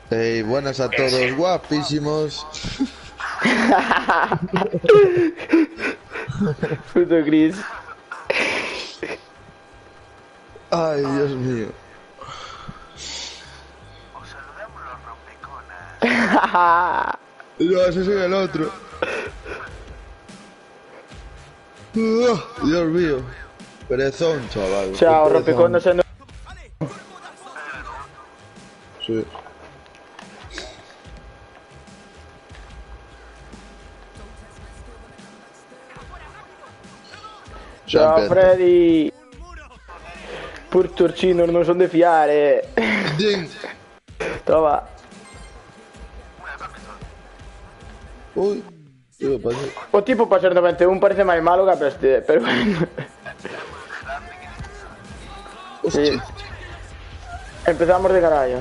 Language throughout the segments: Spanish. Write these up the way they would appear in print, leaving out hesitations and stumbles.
Hey, buenas a todos, guapísimos. Puto Chris. Ay, Dios mío. No, ese es el otro. Dios mío. Perezón, chaval. Qué Chao, perezón. rompeconos en... Sí. Ciao Champion. Freddy. Pur Torcino non sono di fiare. Ding. Toma. Uy. ¿Qué pasó? O tipo para ser 91 parece más malo que a peste, pero bueno. Sí. Hostia. Empezamos de carallo.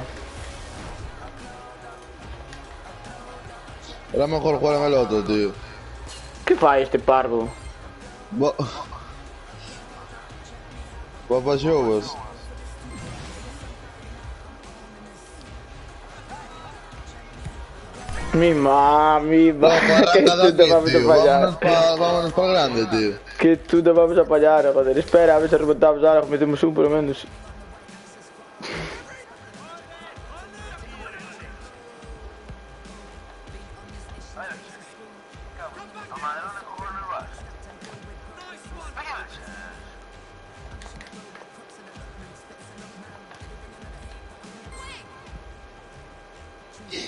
Era mejor jugar en el otro, tío. ¿Qué fa este parvo? Papá Showers. Mi mami, No, que arranca de tú te aquí, vamos a tío. fallar. Vámonos para grande, tío. Que tú te vamos a fallar, joder. Espera, a ver si remontamos ahora, metemos un por lo menos.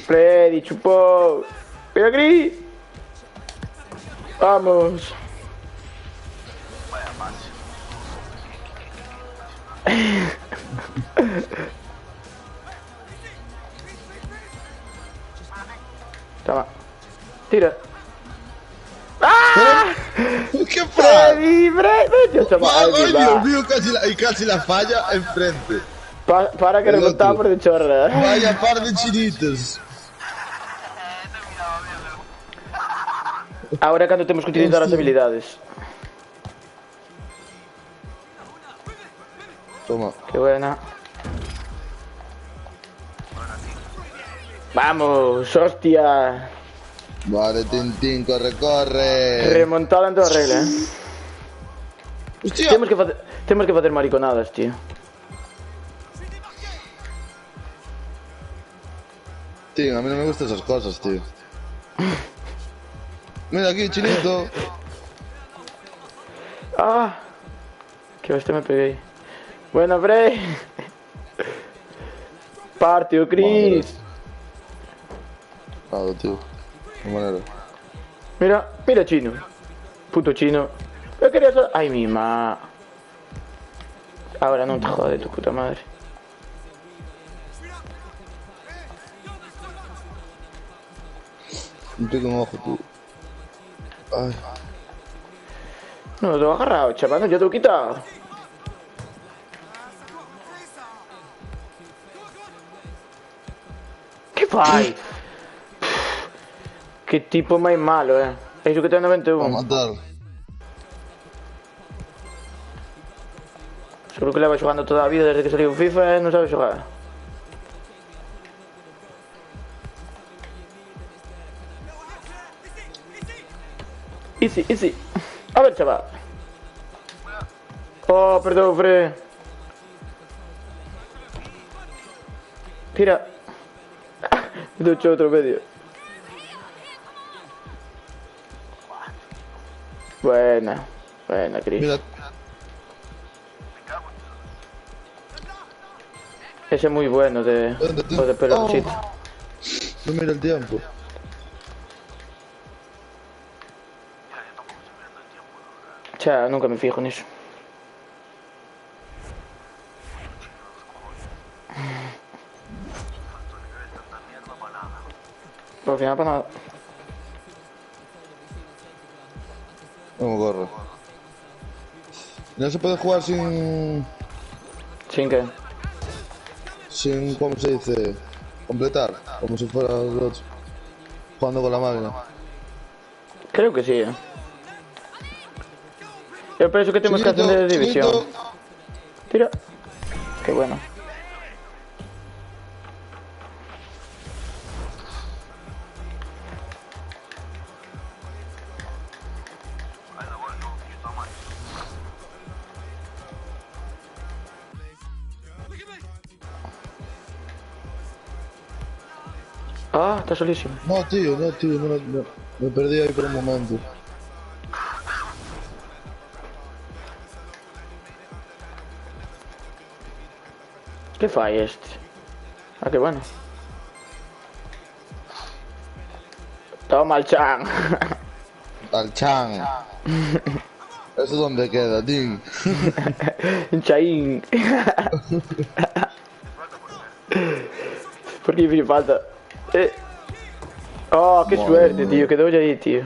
Freddy, chupó. Pero Gris. Vamos. Toma. Tira. ¡Ah! ¿Qué pasa? Freddy, Freddy. Ay, Dios mío, casi la falla enfrente. Para que remontamos de chorra. Vaya par de chinitos. Ahora é cando temos que utilizar as habilidades. Toma. Qué buena. Vamos, hostia. Vale, Tintín, corre, corre. Remontada en toda regla, Hostia. Temos que facer mariconadas, tío. Tío, a mí no me gustan esas cosas, tío. Mira aquí, chinito. Ah, que hostia me pegué. Buena, Frey. Partió, Chris. Claro, tío. De manera. Mira, mira, chino. Puto chino. Yo quería solo... Ay, mi ma. Ahora no te jode tu puta madre. Me pico un ojo, tú. Ay. No, te lo he agarrado, chaval. No, yo te lo he quitado. ¿Qué fai? Qué tipo más malo, Eso que ten 91. A matar. Seguro que leva xogando toda a vida desde que saliu en FIFA e non sabe xogar. Easy, easy. A ver, chaval. Oh, perdón, Fre. Tira. Me he hecho otro medio. Buena. Buena, Chris. Mira. Ese es muy bueno de peloncito. No mira el tiempo. O sea, nunca me fijo en eso. Pero al final para nada. No corre. No se puede jugar sin... ¿Sin qué? Sin, ¿cómo se dice? Completar. Como si fuera el otro. Jugando con la máquina. Creo que sí, Yo pienso que tenemos que hacer de división. Tira. Qué bueno. Ah, está solísimo. No, tío, no. Me perdí ahí por un momento. ¿Qué falla este? Ah, qué bueno. Toma el chan. Al Chan. ¿Eso dónde queda, tío? Chain. ¿Por qué hizo falta? Oh, qué Madre suerte, mía. tío. Quedó ya ahí, tío.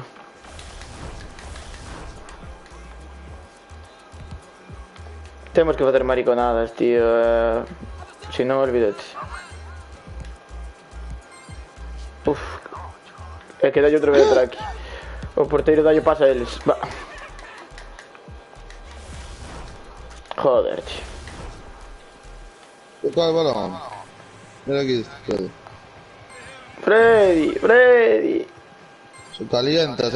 Tenemos que hacer mariconadas, tío. Si no, olvídate. Uf. Que dalle outra vez atrás aquí. O porteiro dalle pasa a eles. Va. Joder, tío. Toca el balón. Mira aquí, Freddy. Freddy. Se calienta.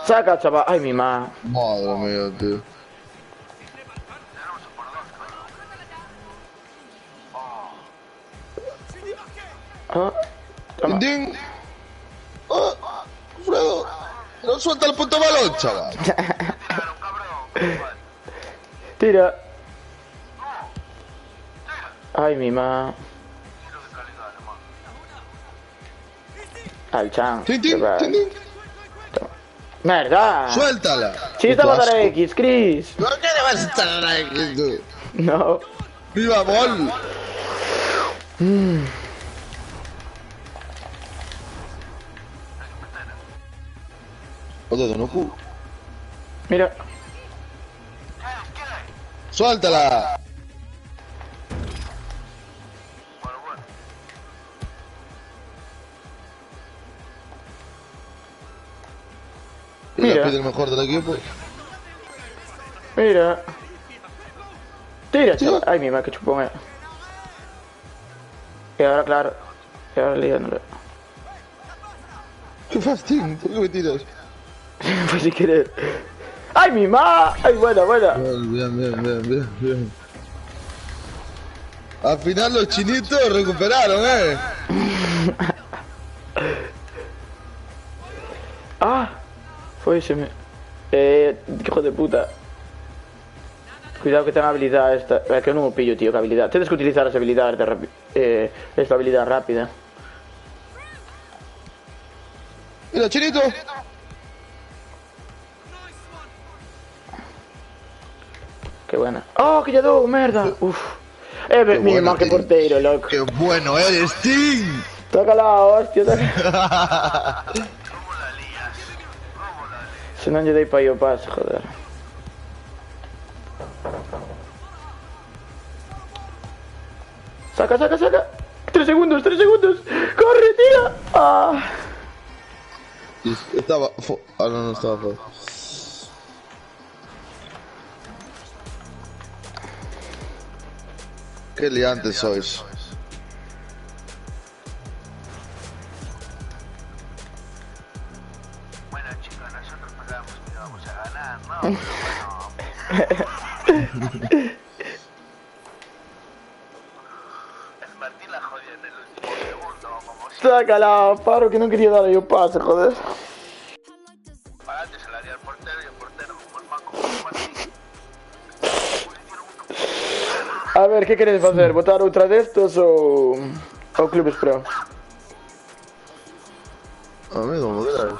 Saca, chaval. Ay, mi ma. Madre mía, tío. Ah. Toma. ¡Ding! ¡Ah! ¡Fredo! ¡No suelta el puto balón, chaval! Tira. Ay, mi ma. Al chan. ¡Tin, tin! Merda. ¡Suéltala! Si estaba a dar X, Chris. ¿Por qué le vas a estar aquí, tú? No. ¡Viva Bol! Oye, no cu. Mira. ¡Suéltala! Y Mira. la pide el mejor del equipo. Mira. Tira, chaval. Ay, mi ma, que chupón. Y ahora, claro. Y ahora liándole. ¡Qué fastidio! ¿Por qué me tiras? Pues si quieres. ¡Ay, mi ma! ¡Ay, buena! Bien. Al final los chinitos recuperaron, ¡Ah! Fue ese me... hijo de puta. Cuidado que tenga habilidad esta. Que no me pillo, tío, que habilidad. Tienes que utilizar las habilidades de esta habilidad rápida. Mira, chinito. Qué buena. ¡Oh, que ya do! ¡Merda! Uf. Mi bueno, man, que tío. porteiro, loco. ¡Qué bueno eres, Tim! Toca la hostia, toca. Se non lle dei pa ir o pase, joder. Saca. 3 segundos. ¡Corre, tira! ¡Ah! Estaba... Ah, no estaba fuera. Qué liantes sois. Bueno, chicos, nosotros pensábamos que íbamos a ganar, ¿no? El Martín la jodió en el último segundo, como si Sácala, paro, que non quería darle o pase, joder. pagante se la dio al portero y el portero, como el manco, como el Martín. A ver, que queredes facer? Botar outra destos ou Clubes Pro? Amigo, me quedas.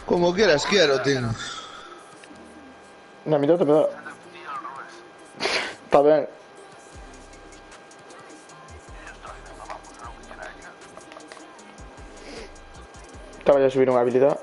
Como quieras, quiero, Tim. Na mitad me dá. Está ben. Estaba a subir unha habilidade.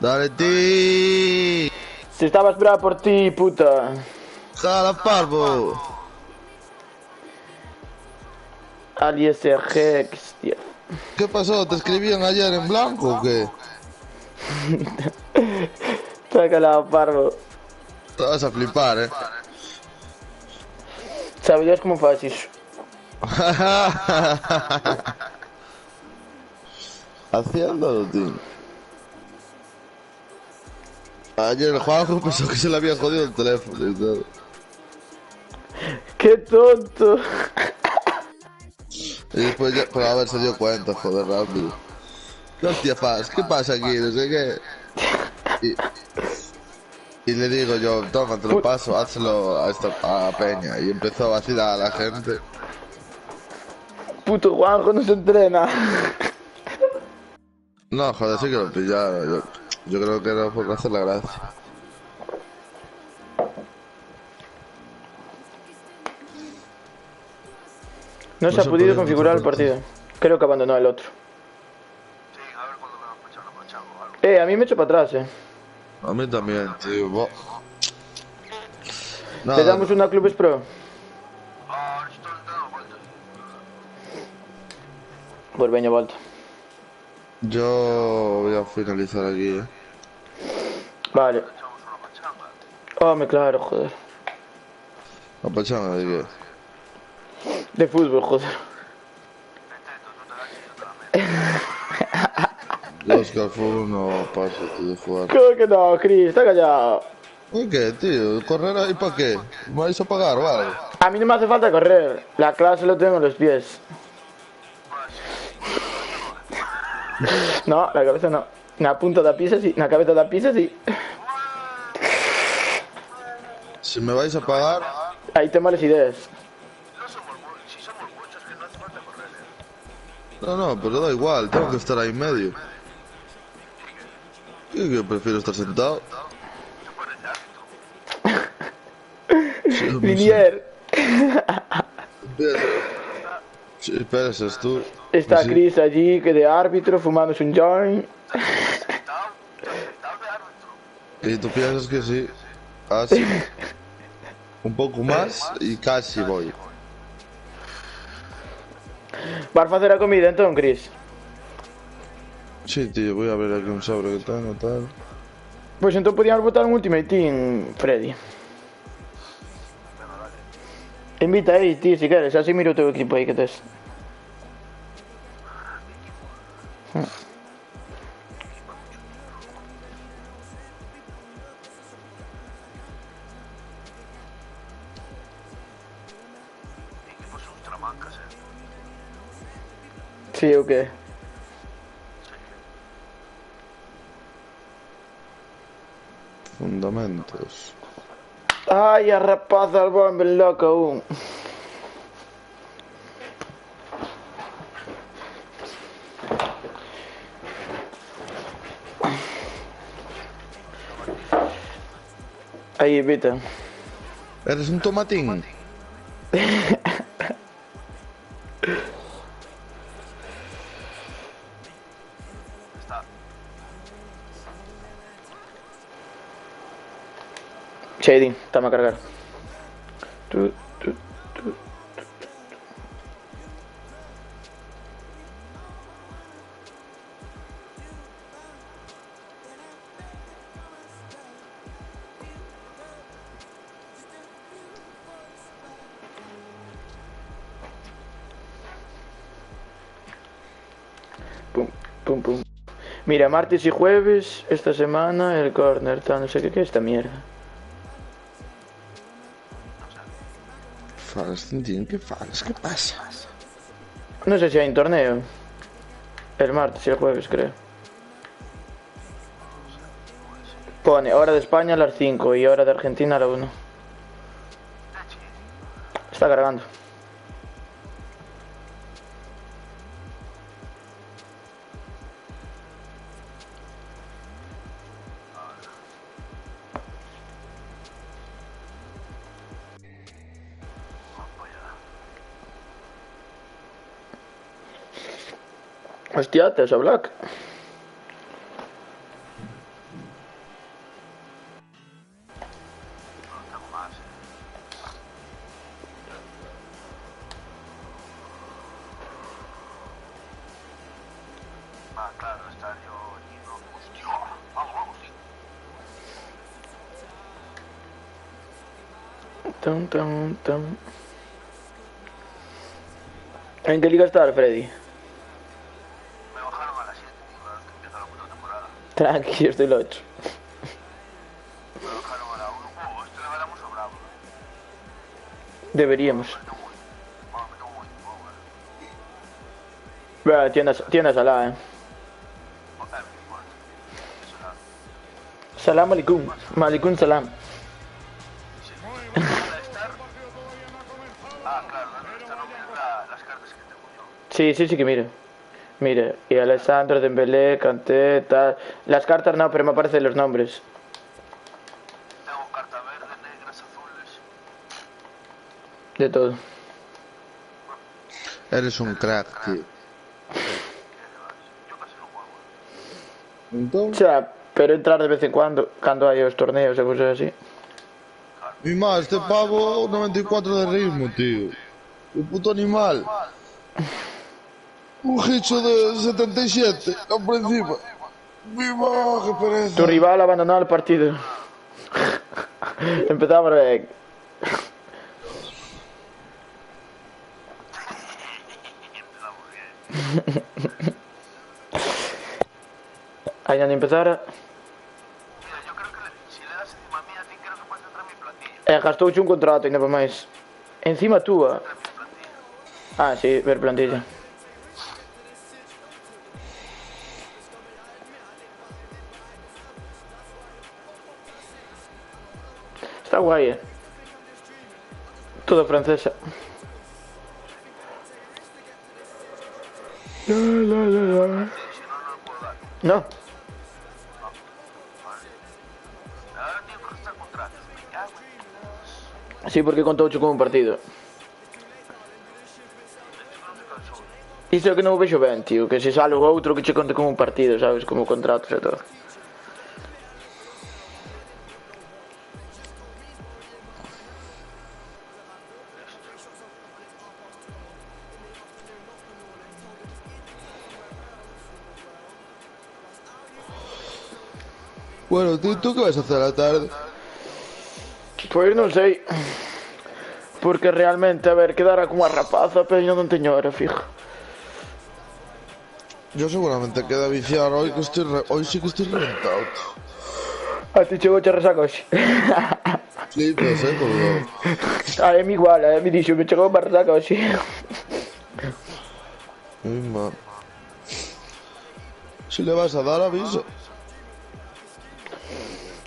Dale, Tim. Se estaba a esperar por ti, puta. Jala, parvo. Alias Hex, tío. ¿Qué pasó? ¿Te escribían ayer en blanco o qué? Sácala, parvo. Te vas a flipar, Saberías como fácil. Haciéndolo, tío. Ayer el Juanjo pensó que se le había jodido el teléfono y todo. ¡Qué tonto! Y después ya, pero a ver, se dio cuenta, joder, rápido. ¿Qué hostia pasa? ¿Qué pasa aquí? No sé qué. Y le digo yo, toma, te lo paso, hazlo a Peña. Y empezó a vacilar a la gente. Puto Juanjo no se entrena. No, joder, sí que lo pillaron. Yo creo que era por hacer la gracia. No se ha podido configurar el partido. Creo que abandonó el otro. Sí, a ver cuando me lo pachado o algo. A mí me echo para atrás, A mí también, tío. Le Nada, damos una Clubes Pro. Ah, esto le da vueltas. Pues veña, volta. yo voy a finalizar aquí, Vale. Echamos una pachanga. Home, claro, joder. La pachanga de qué. De fútbol, joder. Intento, tú te das y yo te la meto. Los Carrefour no paso, tío, de jugar. ¿Cómo que no, Chris? Está callado. ¿Por qué, tío? ¿Correr ahí para qué? ¿Me vais a pagar o algo? A mí no me hace falta correr. La clase lo tengo en los pies. No, la cabeza no. Na punta da pisa sí, na cabeza da pisa sí. Si me vais a pagar, Ahí te malas ideas. No somos muchos, si somos muchos que no hace falta correr, no, pero da igual, tengo que estar ahí en medio. Yo prefiero estar sentado. Se pone de árbitro. Sí, no sé. Linier. Sí, espérese, tú. Está Sí. Chris allí, que de árbitro, fumándose un joint. Sentado de árbitro. Y tú piensas que sí. Casi. Un poco más y casi voy. Vas a hacer la comida entonces, Chris. Sí, tío, voy a ver aquí un sobre que tengo, tal. Pues entonces podíamos votar un Ultimate Team, Freddy. Invita ahí, tío, si quieres. Así miro tu equipo ahí que te es. Equipos ultramancas, Sí, o qué. Fundamentos. Ay, a rapaza al bombe loco aún. Ahí, invita. ¿Eres un tomatín? Está. Shady, estamos a cargar. Tu, tu. Pum, pum, pum. Mira, martes y jueves, esta semana, el corner, tal, no sé qué es esta mierda. Falas, Tintín, ¿qué falas? ¿Qué pasa? No sé si hay un torneo. El martes y el jueves, creo. Pone hora de España a las 5 y hora de Argentina a la 1. Está cargando. Hostia, te a Black. No tengo más. Ah, claro, estadio lleno. Hostia. Vamos, vamos, sí. Tum, tum, tum. ¿En qué liga está el Freddy? Me bajaron a las 7, tío, ahora que empieza la puta temporada. Tranqui, yo estoy el 8. Me bajaron a la 1. Este le ganamos sobrado. Deberíamos. Bueno, me tengo muy poco, Vea, tiendas Salah, Salam alaikum. Malikum salam. Ah, claro, esta no mira las cartas que tengo yo. Sí que mire. Mire, y Alessandro, Dembélé, Kanté, tal. Las cartas no, pero me aparecen los nombres. Tengo carta verde, negras, azules. De todo. Eres un crack, tío. Yo casi no juego. O Entonces, sea, pero entrar de vez en cuando hay los torneos o cosas así. mi más, este pavo 94 de ritmo, tío. El puto animal. Un hecho de 77, por encima. ¡Viva! ¡Qué pereza! Tu rival abandonó el partido. Empezamos bien. Ahí han empezado. Mira, yo creo que si le das encima mía, a ti creo que puedes entrar en mi plantilla. Gastouche un contrato, ainda para máis. Encima túa. Entra en mi plantilla. Ah, sí, ver plantilla. Está guay, Todo francesa. Si no, no lo puedo dar. No. Ahora tengo que registrar contratos. Me cago en... Sí, porque contou con un partido. Iso é que non o vexo ben, tío. Que se sale o outro que che conte como un partido, sabes? Como contratos e todo. Bueno, tío, ¿tú qué vas a hacer a la tarde? Pois non sei. Porque realmente, a ver, quedara como a rapaza, pero non teño hora, fijo. Yo seguramente queda viciar hoy que hoy sí que estoy reventado, tío. A ti chegou che resaca hoxe. Flipas, colgado. A mí igual, a mí dixo, me chegou unha resaca hoxe. Ay, man. Si le vas a dar, avisa.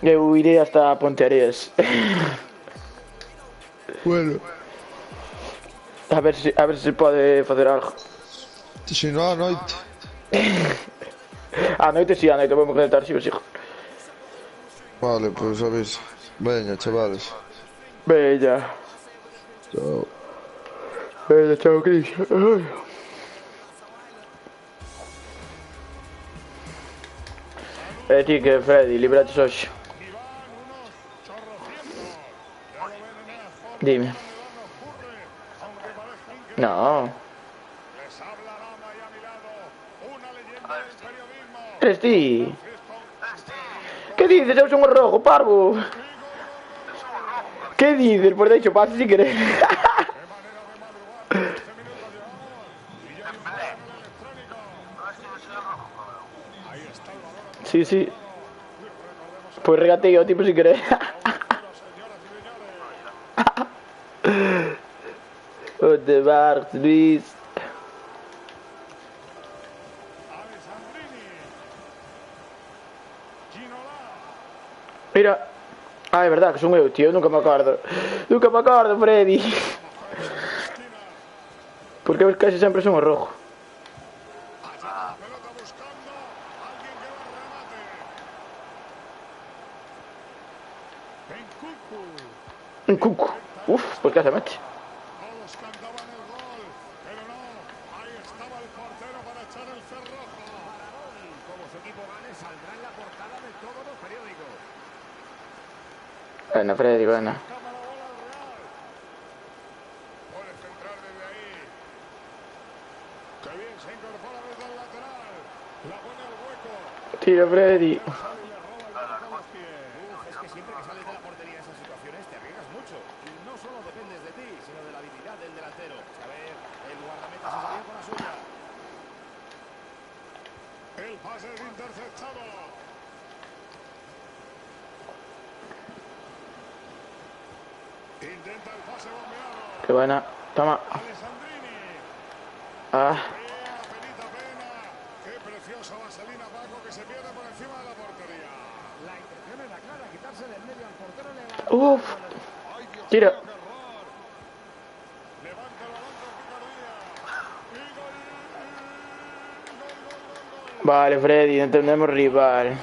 Eu iré hasta Ponteareas. Bueno. A ver se pode facer algo. Si no, a noite. A noite si, a noite vamos conectar si os hijos. Vale, pues avisa. Venga, chavales. Bella. Chao. Bella, chao, Cris. Ti que Freddy, libraches hoxe. Dime. No. Eres ti. Que dices? Eu son o rojo, parvo. Que dices? Por deixo paso si querer. Sí, sí. Pues regateo, tipo, si querés. Oh, de Barks, Luis. Mira. Ah, é verdad que son eu, tío. Nunca me acordo. Nunca me acordo, Freddy. Porque casi sempre son o rojo. Un cuco. Uf, pues casi mete. Todos cantaban el gol, pero no, ahí estaba el portero para echar el cerrojo. Como su equipo gane, saldrá en la portada de todos los periódicos. Bueno, Freddy, bueno. Cámara bola al Real. Puede centrar desde ahí. Qué bien se incorpora desde el lateral. La pone al hueco. Tira, Freddy. Sale y le roba el balón con los pies. Es que que siempre que sales de la portería en esas situaciones te arriesgas mucho. Y no solo dependes de ti, sino de la habilidad del delantero. A ver, el guardameta se salió con la suya. El pase es interceptado. Intenta el pase bombeado. Qué buena. Toma. Alessandrini. Ah. Penita pena. Qué preciosa vaselina, Paco, que se pierde por encima de la portería. La intención era clara, quitarse del medio al portero. Uf. Tira. Levanta el balón con picardía. Y gol. Gol. Vale, Freddy, entendemos rival.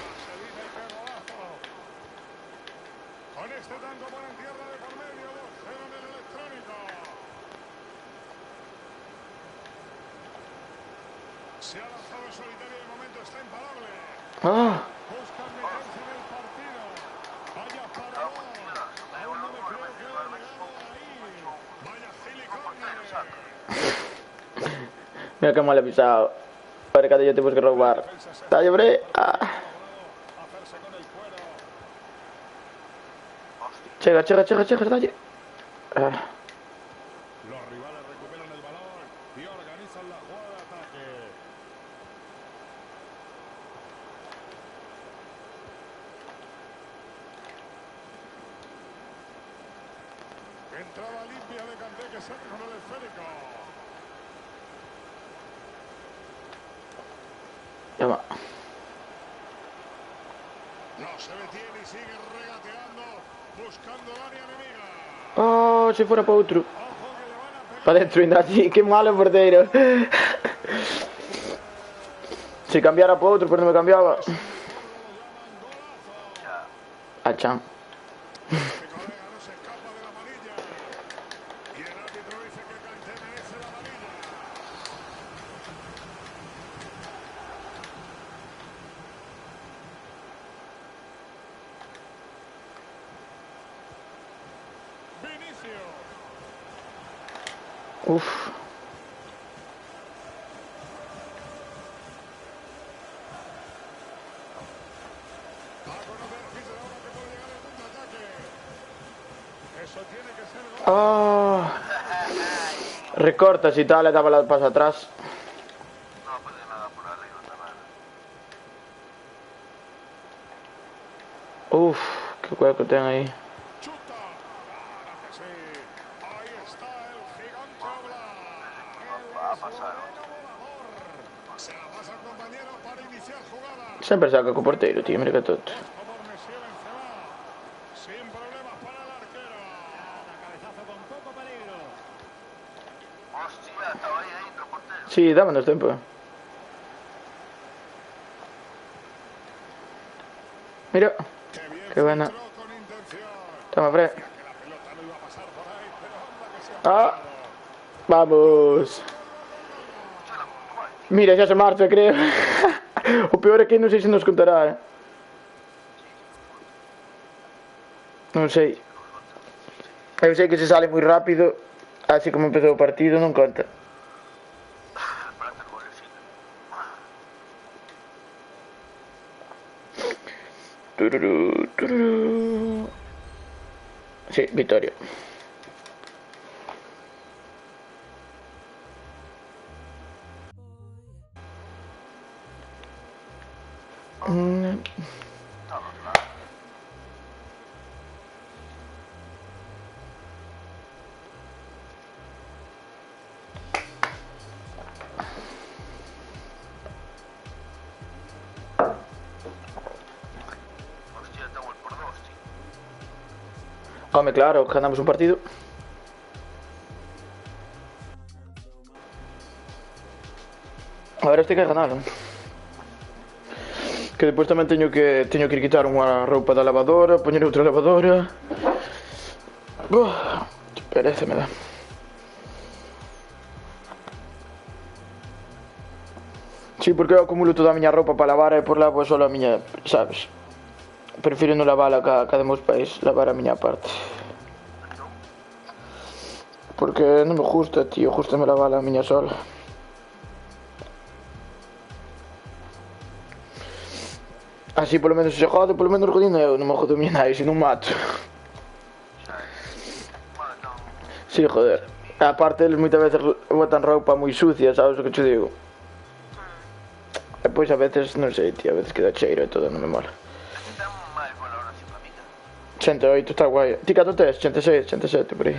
Con este tanto por en tierra de por medio, 2-0 en el electrónico. Se ha lanzado en solitario y de momento está imparable. Ah. Buscan meterse en el partido. Vaya parón. Aún no me creo que haya llegado ahí. Vaya silicone. Mira que mal he pisado. Ahora cada yo tengo que robar. Dale, bre. Ah. Hacerse con el cuero. Chega, dale. Ah. Los rivales recuperan el balón y organizan la jugada de ataque. Entrada limpia de Kanté que sale con el esférico. Toma. No se detiene y sigue regateando, buscando el área enemiga. Oh, si fuera para otro. Ojo que le van a pegar. Para dentro, Indati. Qué malo portero. Si cambiara para otro, pero no me cambiaba. Ah, chan. Este colega no se escapa de la amarilla. Y el árbitro dice que Kanté merece la amarilla. Vinicius. Uf. Va a conocer Fischer ahora que puede llegar el contraataque. Eso tiene que ser gol. Oh. Recortas y tal, le daba la paso atrás. No puede nada por arriba también. Uf, qué hueco tiene ahí. Chuta. Ahora que sí. Ahí está el gigante Oblak. Va a pasar. Se la pasa al compañero para iniciar jugada. Sempre saca co porteiro, tío, mira que tonto. Por Messi Benzema. Sin problemas para el arquero. Cabezazo con poco peligro. Hostia, estaba ahí dentro, portero. Sí, dámonos tempo. Mira, Qué bien qué buena. filtró con intención. Toma, Fred. Que la pelota no iba a pasar por ahí, pero anda que se ha Ah, pasado. vamos. Mira, xa se marcha, creo. O peor é que non sei se nos contará, Non sei. Eu sei que se sale moi rápido, así como empezou o partido, non conta. Espérate el golecito. Tururú, tururú. Sí, victoria. Hostia, tengo el por dos, tío. Home, claro, ganamos un partido. Agora este que ganaron. Que depois tamén teño que ir quitar unha roupa da lavadora, poñer outra lavadora. Que pereza me dá. Sí, porque eu acumulo toda a miña roupa para lavar e por lavo só a miña, sabes? Prefiro non lavala ca de meus pais, lavar a miña parte. Porque non me gusta, tío, gustame lavala a miña sola. Así polo menos se jode, polo menos jodindo eu, non me jodo mi nadie, se non mato. Bueno, entón, Sí, joder. Aparte, eles moitas veces botan roupa moi sucia, sabes o que te digo? E pois a veces, non sei, tío, a veces queda cheiro e todo, non me mola. aquí ten máis valor así para mí. 88 está guai. Ti cato tes? 86, 87, por aí.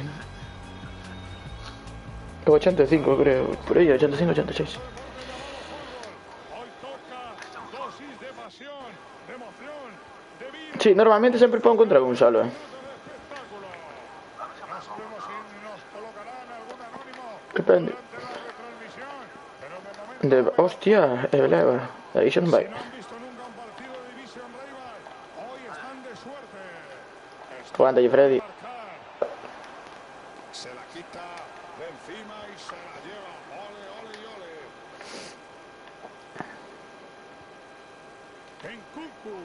Eu 85, creo. Por aí, 85, 86. Hoy toca dosis de pasión, de emoción, de vida, Sí, normalmente sempre pon contra un solo, de espectáculo. No sabemos si nos colocarán algún anónimo Depende. durante la retransmisión, pero de momento De... Hostia, leva. Aí xa non vai. si no han visto nunca un partido de División Rival, hoy están de suerte. Aguántalle, Freddy. Se la quita de encima y se la lleva. Ole, ole y ole. En Cucu.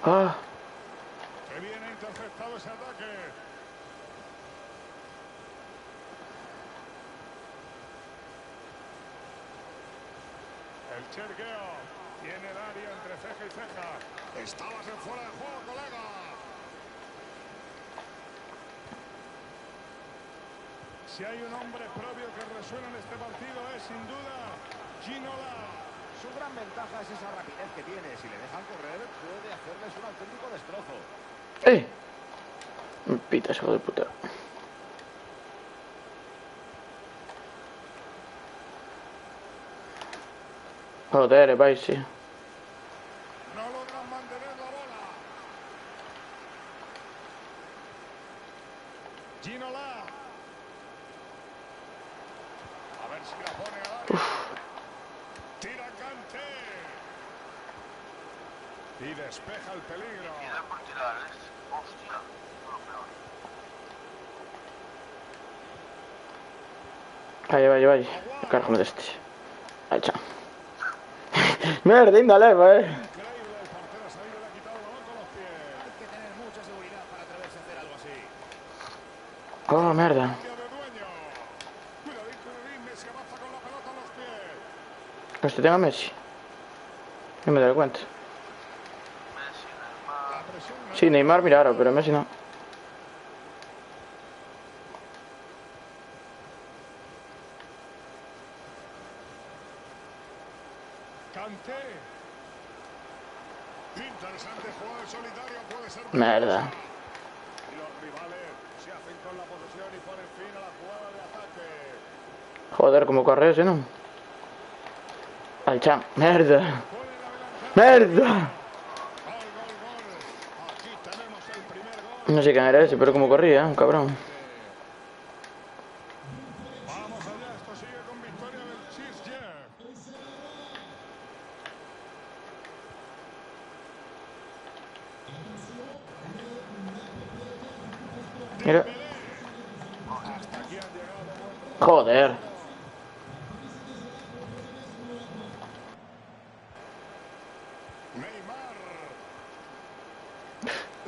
Ah, Que viene interceptado ese ataque. El Chergueo tiene el área entre ceja y ceja. Estabas en fuera de juego, colega. Si hay un hombre propio que resuena en este partido es sin duda Ginola. Su gran ventaja es esa rapidez que tiene. Si le dejan correr, puede hacerles un auténtico destrozo. Me pitas, hijo de puta. Joder, vai, sí. No logran mantener la bola. Ginola. A ver si la pone al área. Tira Kanté. Y despeja el peligro. Y da por tirar, es... Hostia, lo peor. Vai. Cárgame deste. Aí, chao. Merda, ainda leva, Increíble, el portero ha salido y le ha quitado el balón con los pies. Hay que tener mucha seguridad para atreverse a hacer algo así. Oh, merda. Cambio de dueño. Cuidadín, Messi avanza con la pelota a los pies. Este tengo a Messi. No me doy cuenta. Messi, Neymar... La presión no Sí, Neymar miraron, pero Messi no. Kanté. Interesante juego en solitario puede ser. Merda. Y los rivales se hacen con la posesión y ponen fin a la jugada de ataque. Joder, como corre ese, ¿no? Al chan. Merda. Merda. Gol. Aquí tenemos el primer gol. No sé quién era ese, pero como corría, un cabrón. Vamos allá, esto sigue con victoria del Chisger. Mira. Hasta aquí han llegado. Joder. Neymar.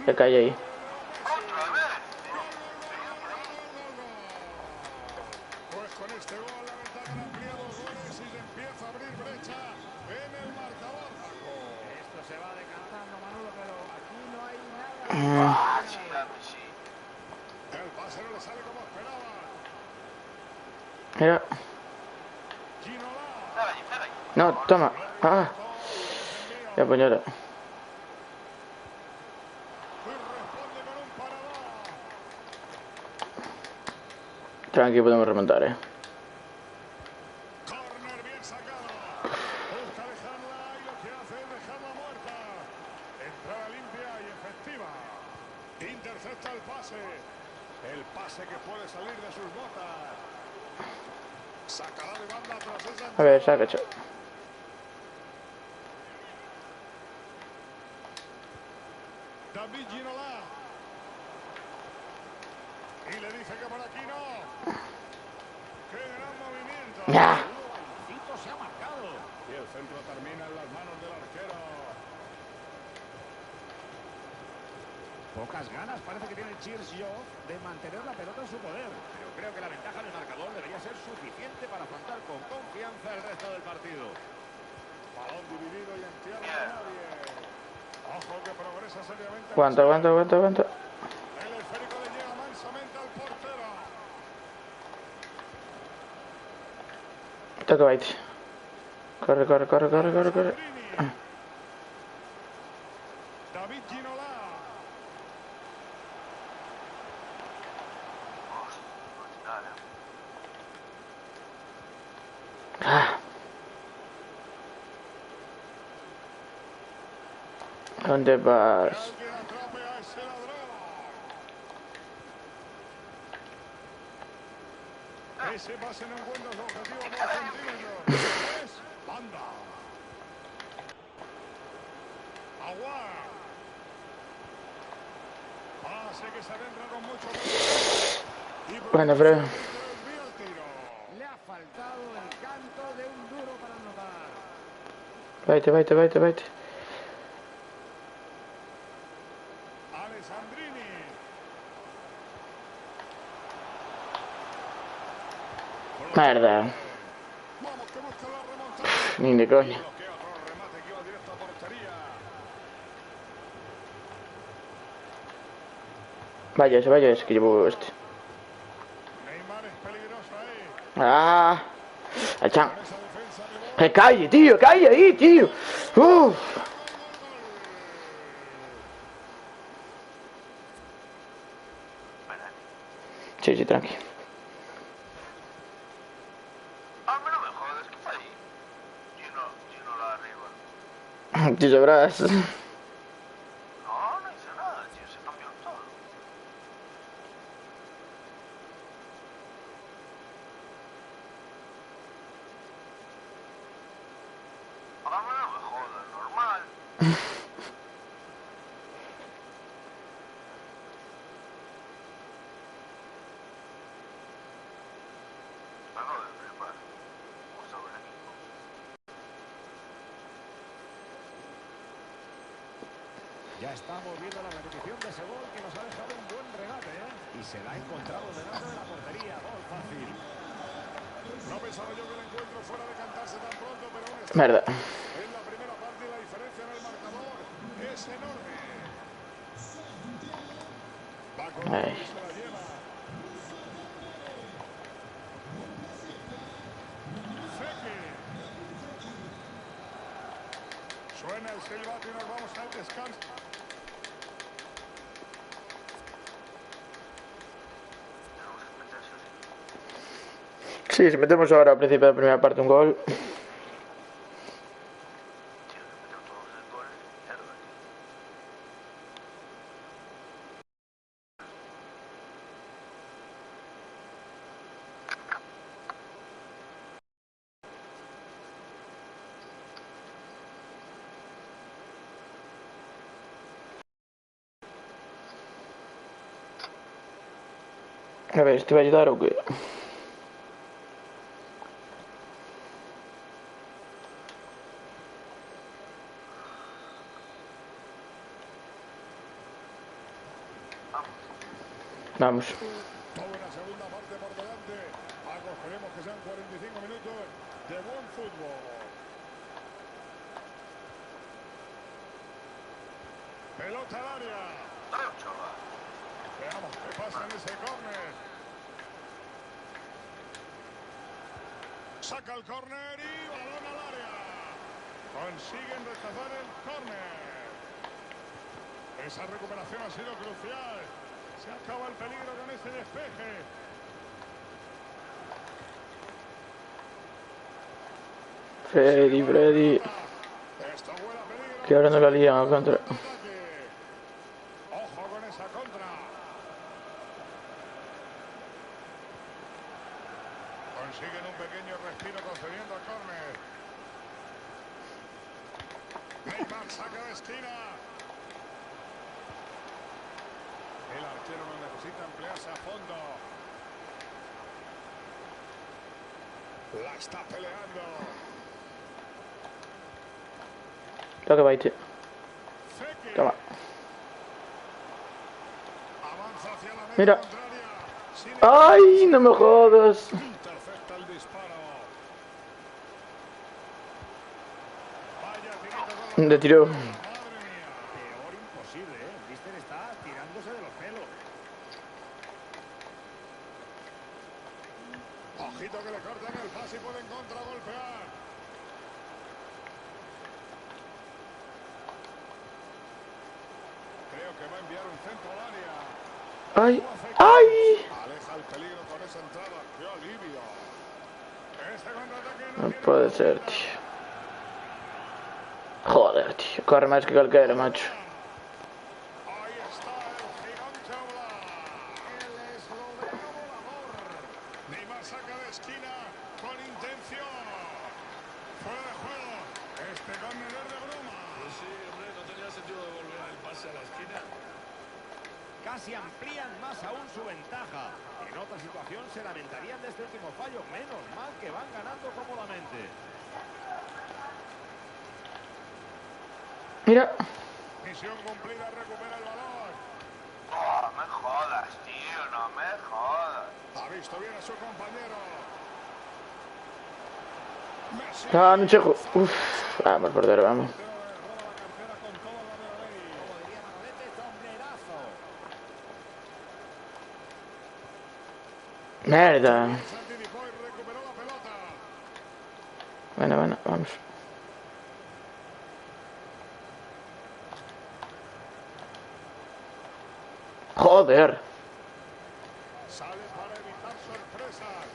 Le cae ahí. Pues con este gol la ventaja amplía 2 goles y se empieza a abrir brecha en el marcador, Paco. Esto se va decantando, Manolo, pero aquí no hay nada. Ah, sí, a Messi. El pase no le sale como esperaba. Mira. Ginola. Espera ahí. No, toma. Ah. Ya, pues ya era. Y responde con un paradón. Tranqui, podemos remontar, Corner bien sacado. Busca dejarla y lo que hace es dejarla muerta. Entrada limpia y efectiva. Intercepta el pase. El pase que puede salir de sus botas. Sacará de banda tras esa. A ver, saca, chaval. David Ginola. Y le dice que por aquí no. ¡Qué gran movimiento! Ya. Bailecito se ha marcado. Y el centro termina en las manos del arquero. Pocas ganas parece que tiene Chirchov de mantener la pelota en su poder. Pero creo que la ventaja del marcador debería ser suficiente para afrontar con confianza el resto del partido. Balón dividido y en tierra de nadie. Ojo que progresa seriamente. Aguanta, aguanta, aguanta, aguanta. El esférico le llega mansamente al portero. Toca Baite. Corre, corre, corre, corre, corre, corre. David Ginola. Ah. ¿Dónde vas? Alguien atrape a ese ladrón. Ese pase no encuentra su objetivo por centímetros. Es banda. Aguar. Pase que se adentra con mucho peligro. Bueno, pero... Desvía el tiro. Le ha faltado el canto de un duro para anotar. Baite, Baite, Baite, Baite. Alessandrini. Mierda. Vamos que busca la remontada. Ni de coña. Bloquea otro remate que iba directo a portería. Vaya ese que llevo este. Neymar es peligroso ahí. Ah. El chan. Con esa defensa de gol. ¡Que calle, tío! ¡Calle ahí, tío! ¡Uf! Sí, sí, tranqui. Ah, no me jodas, ¿qué está ahí? Gino la arriba. Tú sabrás. No, no hice nada, tío, se cambió todo. Ah, no me jodas, normal. Me acabo de flipar. Vamos a ver aquí. Ya estamos viendo la repetición de ese gol que nos ha dejado un buen regate, ¿eh? Y se la ha encontrado delante de la portería. Gol fácil. No pensaba yo que el encuentro fuera a decantarse tan pronto, pero aún está. Mierda. En la primera parte la diferencia en el marcador es enorme. Va con Ay. y se la lleva. Fekir. Suena el silbato y nos vamos al descanso. Sí, si metemos ahora al principio de la primera parte un gol. Tío, que metió todos los goles. Mierda, tío. A ver, ¿te va a ayudar o qué? Vamos. Toda una segunda parte por delante. Paco, esperemos que sean 45 minutos de buen fútbol. Pelota al área. Dale, chaval. Veamos qué pasa en ese córner. Saca el córner y balón al área. Consiguen rechazar el córner. Esa recuperación ha sido crucial. Se acaba el peligro con ese despeje. Freddy, Freddy. Esto huele a peligro. Que ahora no la lían a contra. Ojo con esa contra. Consiguen un pequeño respiro concediendo a córner. Neymar saca de esquina. El arquero no necesita emplearse a fondo. La está peleando. Toca Baite. Fekir. Toma. Mira. ¡Ay! No me jodas. Intercepta el disparo. Vaya tirito De tiro. madre mía. Peor imposible, ¿eh? Mister está tirándose de los pelos. Ojito que le cortan el pase y pueden contragolpear. Creo que va a enviar un centro al área. ¡Ay! ¡Ay! Aleja el peligro con esa entrada. ¡Qué alivio! Ese contraataque no No tiene puede ser, velocidad. tío. Joder, tío. Corre más que cualquiera, macho. Ahí está el gigante Oblak. El esloveno volador. Neymar saca de esquina con intención. Fuera de juego. Este córner es de Bruma. Pues sí, hombre, no tenía sentido devolver el pase a la esquina. Casi amplían más aún su ventaja. En otra situación se lamentarían de este último fallo. Menos mal que van ganando cómodamente. Mira. Misión cumplida, recupera el balón. No me jodas, tío, no me jodas. Ha visto bien a su compañero. Messi. Ah, no chejo. Uf. Vamos, portero, vamos. Roba la cartera con toda la de la ley. Como diría Manolete, sombrerazo. Mierda. Se anticipó y recuperó la pelota. Bueno, bueno, vamos. Joder. Sale para evitar sorpresas.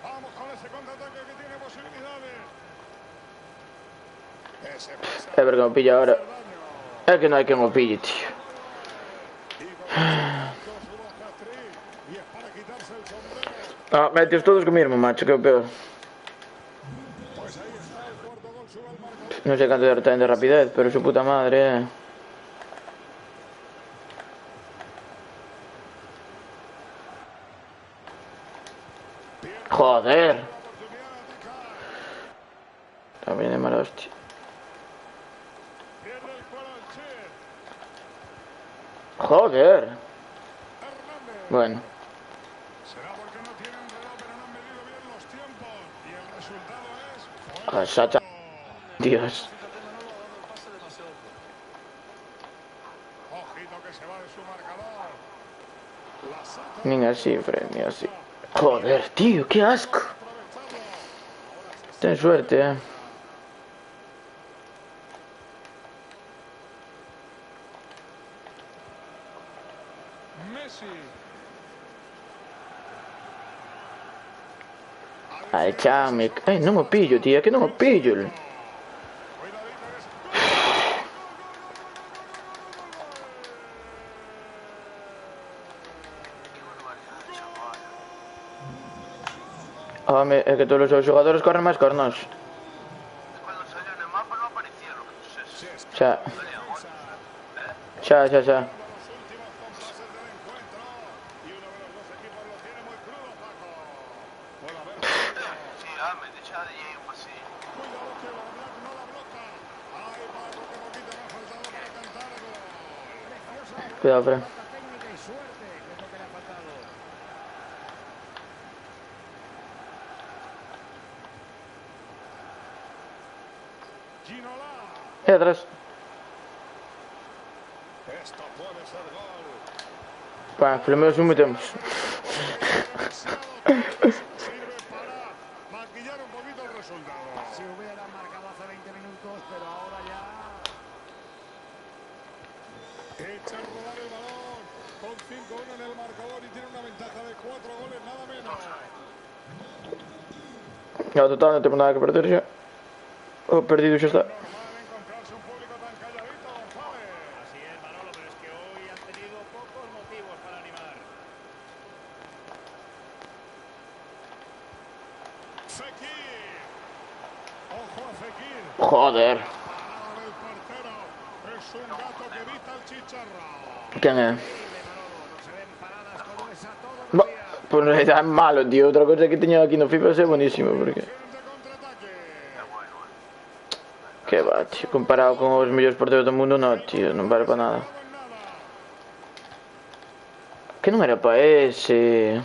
Vamos con ese contraataque que tiene posibilidades. Ese pase A ver que me pilla ahora. hace daño. Es que no hay que me pille, tío. Y con ese tanto sube a hat-trick. Y es para quitarse el sombrero. Ah, metios todos conmigo, macho, que peor. Pues ahí está el cuarto gol, sube al marcador. No sé cuánto tienen de rapidez, pero su puta madre. Joder. La oportunidad de atacar. También es mala hostia. Pierde el cuero el Che. Joder. Hernández. Bueno. Será porque no tienen reloj, pero no han medido bien los tiempos. Y el resultado es... Ah, Sacha. Dios. Ojito que se va de su marcador. La saca. Ni así, Fred, ni así. Joder, tío, qué asco. Ten suerte, Messi. Ay, chame. Ay, no me pillo, tío, que no me pillo. Cuidadito que Home, es que todos los jugadores corren más cornos. Cuando salió en el mapa no aparecía lo que tú sabes. Xa. Xa, xa, xa. los últimos compases del encuentro. Y uno de los dos equipos lo tiene muy crudo, Paco. Puede haber... Sí, dame, deja de ir un pasillo. Cuidado que Oblak no la bloca. Ay, Paco, qué poquito me ha faltado para cantar gol. Cuidado, Fred. Falta técnica y suerte, que es lo que le ha faltado. Ginola. Atrás. Esto puede ser gol. Para, por lo menos un metemos. Demasiado tarde. Sirve para maquillar un poquito el resultado. Si hubiera marcado hace 20 minutos, pero ahora ya... Echa a rodar el balón con 5-1 en el marcador y tiene una ventaja de 4 goles, nada menos. Ya, total, no tengo nada que perder ya. Oh, perdido ya está. Normal encontrarse un público tan calladito, González. Así es, Manolo, pero es que hoy han tenido pocos motivos para animar. Fekir. Ojo a Fekir. Joder. Parada del portero. Es un gato que evita el chicharro. ¿Quién es? No se ven paradas como esa todos los Bah, días. pues no es malo, tío. Otra cosa que tenía aquí en FIFA es buenísimo, porque... Opción de contraataque. Que va, tío. Comparado con los mejores porteros del mundo, no, tío. No vale para nada. Parado en Que non era pa ese?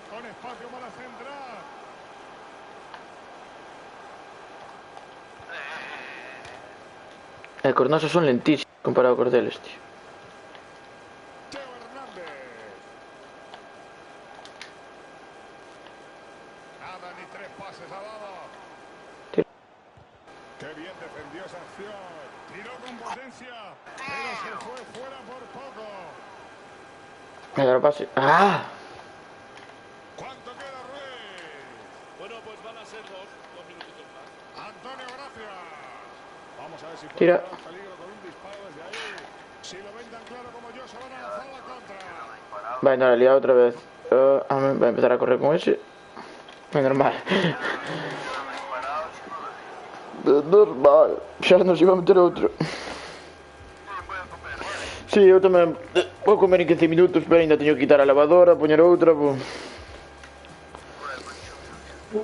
Con espacio para centrar. Cos nosos son lentísimos comparado cos deles, tío. Teo Hernández. Nada ni 3 pases ha dado. Tira. Qué bien defendió esa acción. Tiró con potencia, pero se fue fuera por poco. Me da el pase. ¡Ah! ¿Cuánto queda, Ruiz? Bueno, pues van a ser dos minutitos más. Antonio, gracias. Vamos a ver si puede Tira. dar peligro con un disparo desde ahí. Si lo ven tan claro como yo, se van a lanzar la contra. Vai, no, la he liado otra vez. Va a empezar a correr con ese. É normal. Normal. Xa nos iba a meter outro. Sí, eu tamén vou comer en 15 minutos, pero ainda teño que quitar a lavadora, poñer outra, pues.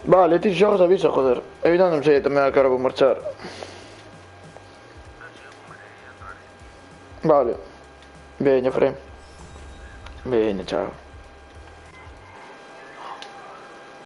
Vale, ti xogas avisa, joder. Eu ainda non sei tamén a que hora vou marchar. Vale. Veña, Fren. Veña, chao.